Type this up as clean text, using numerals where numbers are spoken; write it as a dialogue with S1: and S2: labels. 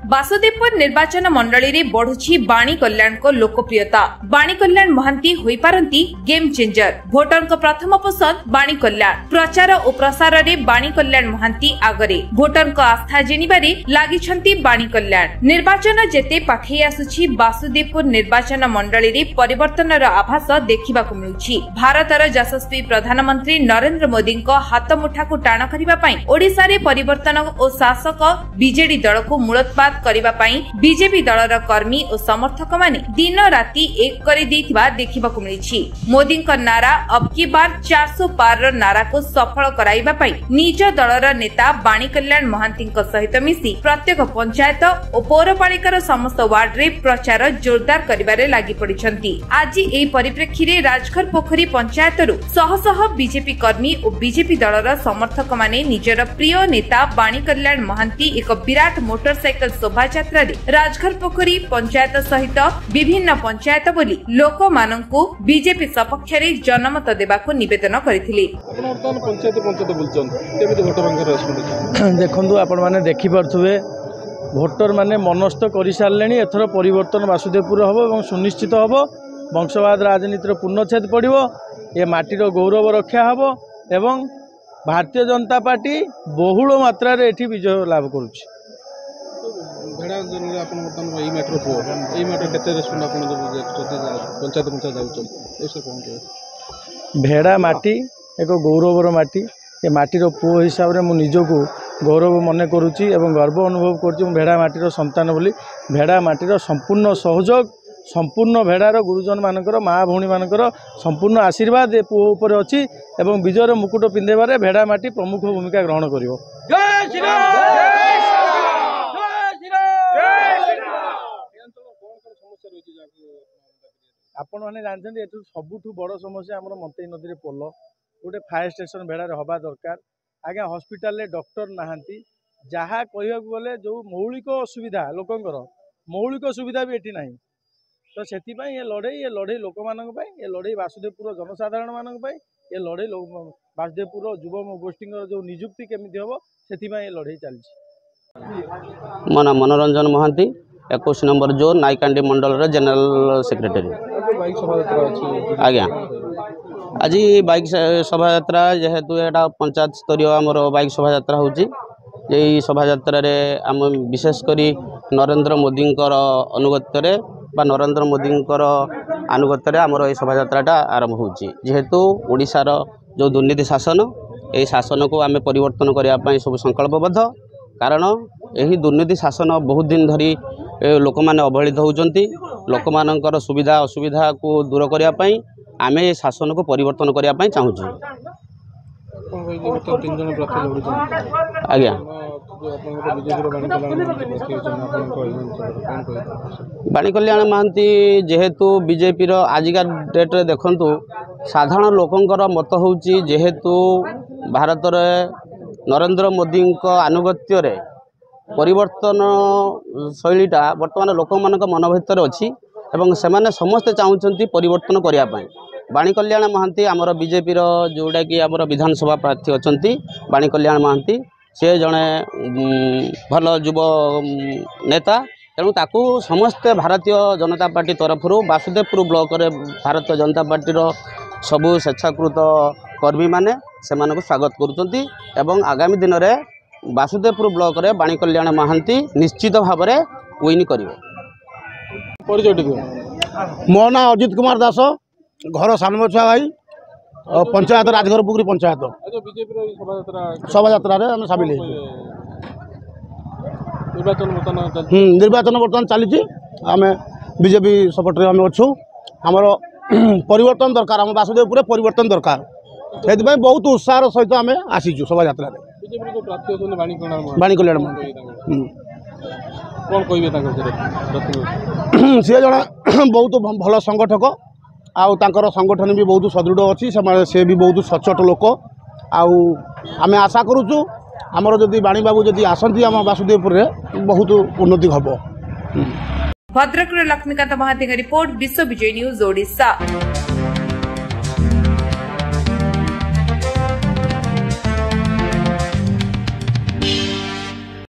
S1: बासुदेवपुर निर्वाचन मंडली रे बढ़ुछि बाणी कल्याण को लोकप्रियता। बाणी कल्याण महांती होई पारंती गेम चेंजर। भोटर को प्रथम पसंद बाणी कल्याण। प्रचार और प्रसार रे बाणी कल्याण महांती आगरे। भोटर को आस्था जिनिबारे लागिछंती बाणी कल्याण। निर्वाचन जेते पाखै आसुछि बासुदेवपुर निर्वाचन मंडली रे परिवर्तनर आभास देखिबाकु मिलुछि। भारतर यशस्वी प्रधानमंत्री नरेंद्र मोदी को हाथ मुठा को टाण करिबा पई ओडिसा रे परिवर्तन और शासक बीजेडी दल को मूलोत्पाद करिबा पई बीजेपी दलर कर्मी और समर्थक माने दिन राति एक करि दैथिबा देखिबाकु मिलिछि। मोदी को नारा अब की बार 400 पार रो नारा को सफल कराइबा पई निज दलर नेता बाणी कल्याण महांती सहित मिसी प्रत्येक पंचायत और पौरपालिकार समस्त वार्ड रे प्रचार जोरदार करिबारे लागि पड़िछंती। आज एई परिप्रेक्षी रे राजघर पोखरी पंचायत रु शह शह बीजेपी कर्मी और बीजेपी दलर समर्थक माने निजर प्रिय नेता बाणी कल्याण महांती एक विराट मोटरसाइकल शोभा यात्रा रे राजघर पोखरी पंचायत सहित विभिन्न पंचायत बोली लोक माननकु बीजेपी सपक्ष रे जनमत देबाकु निवेदन करथिले।
S2: देखंतु आपण माने देखि परथुवे भोटर माने मनस्थ करि सारलेनी। एथर परिवर्तन बासुदेवपुर हबो एवं सुनिश्चित हबो। वंशवाद राजनीतिर पूर्णछेद पड़िबो। ए माटीर गौरव रक्षा हबो एवं भारतीय जनता पार्टी बहुल मात्रा रे एठी विजय लाभ करूछि।
S3: भेड़ा जनरे आपण वर्तमान एई मैटर को एई मैटर केते रेस्पॉन्ड आपण पंचायत जाउछन एसे कोन के
S2: भेड़ा माटी एक गौरवर माटी। ए माटीर पुओ हिसाब रे मु निजको गौरव मने करूछि एवं गर्व अनुभव करूछि। भेड़ा माटीर संतान बोली भेड़ा माटीर संपूर्ण सहयोग संपूर्ण भेड़ार गुरुजन मानकर माँ भौणी मानकर संपूर्ण आशीर्वाद पुओ उपर अछि एवं विजयर मुकुट पिंधेबारे भेड़ा माटी प्रमुख भूमिका ग्रहण करिवो। जय श्री राम। आपण मैंने जानते ये सबुठ बड़ समस्या आम मंत्री नदी में पोल गोटे फायर स्टेशन भेड़ा हवा दरकार। आज्ञा हॉस्पिटल रे डॉक्टर नहांती जहाँ कह गले जो मौलिक असुविधा लोकंर मौलिक सुविधा भी एटी नहीं। तो से ये लड़े लोक मानक ये लड़े बासुदेवपुर जनसाधारण मानक ये लड़े बासुदेवपुर युव गोष्ठी जो निजुक्ति केमी हम से ये लड़े चलती।
S4: मो नाम मनोरंजन महांती 21 नंबर जोन नायकांडी मंडल जनरल सेक्रेटरी। आज्ञा आज बाइक शोभा यात्रा जेहेतु यहाँ पंचायत स्तरीय आमर बाइक शोभा यात्रा होची। यही शोभा यात्रा आम विशेषकर नरेंद्र मोदी अनुगत्य बा नरेंद्र मोदी अनुगत्य आमर ये शोभा यात्रा आरंभ होची। जेहेतु ओडिशार जो दुर्नीति शासन यही शासन को आम परिवर्तन करने सब संकल्पबद्ध। कारण यही दुर्नीति शासन बहुत दिन धरी लोक मैंने अवहेलित होती। लोक मानकर सुविधा असुविधा को दूर करने आम ये शासन को परिवर्तन करने चाहूँ। आज्ञा बाणी कल्याण महांती जेहेतु बीजेपी आजिका डेट्रे देखंतु साधारण लोकंकर मत होची जेहेतु भारत नरेंद्र मोदी अनुगत्य रे परिवर्तन शैलीटा बर्तमान लोक मान मन भर अच्छी एवं से समस्ते चाहते परिवर्तन करने। बाणी कल्याण महांती आमर बीजेपी जोड़ा कि आमर विधानसभा प्रार्थी अच्छा बाणी कल्याण महांती से जड़े भल युव नेता तेणु ताकू समस्ते भारतीय जनता पार्टी तरफ बासुदेवपुर ब्लॉक रे भारतीय जनता पार्टी सबू स्वेच्छाकृत कर्मी माने से स्वागत करुँच एवं आगामी दिन में बासुदेवपुर ब्लॉक रे बाणी कल्याण महांती निश्चित भाव में विन कर।
S5: मो ना अजित कुमार दास घर सानमछुआ भाई पंचायत राजघर पुखरी पंचायत शोभा यात्रा सामिल निर्वाचन बर्तमान चली आम बीजेपी सपोर्ट रे अच्छु। आमर परिवर्तन दरकार आम बासुदेवपुर परिवर्तन दरकार से बहुत उत्साह सहित आम आसीचु शोभा यात्रा बाणी कल्याण सी जड़े बहुत भल संगठक आउ तांकर संगठन भी बहुत सदृढ़ अच्छी से भी बहुत सचोट लोक आम आशा करुचु आमर जदि बाणी बाबू जदि आसती आम बासुदेवपुर बहुत उन्नति हम।
S1: भद्रक लक्ष्मीकांत महांती रिपोर्ट विश्व विजय न्यूज ओडिशा।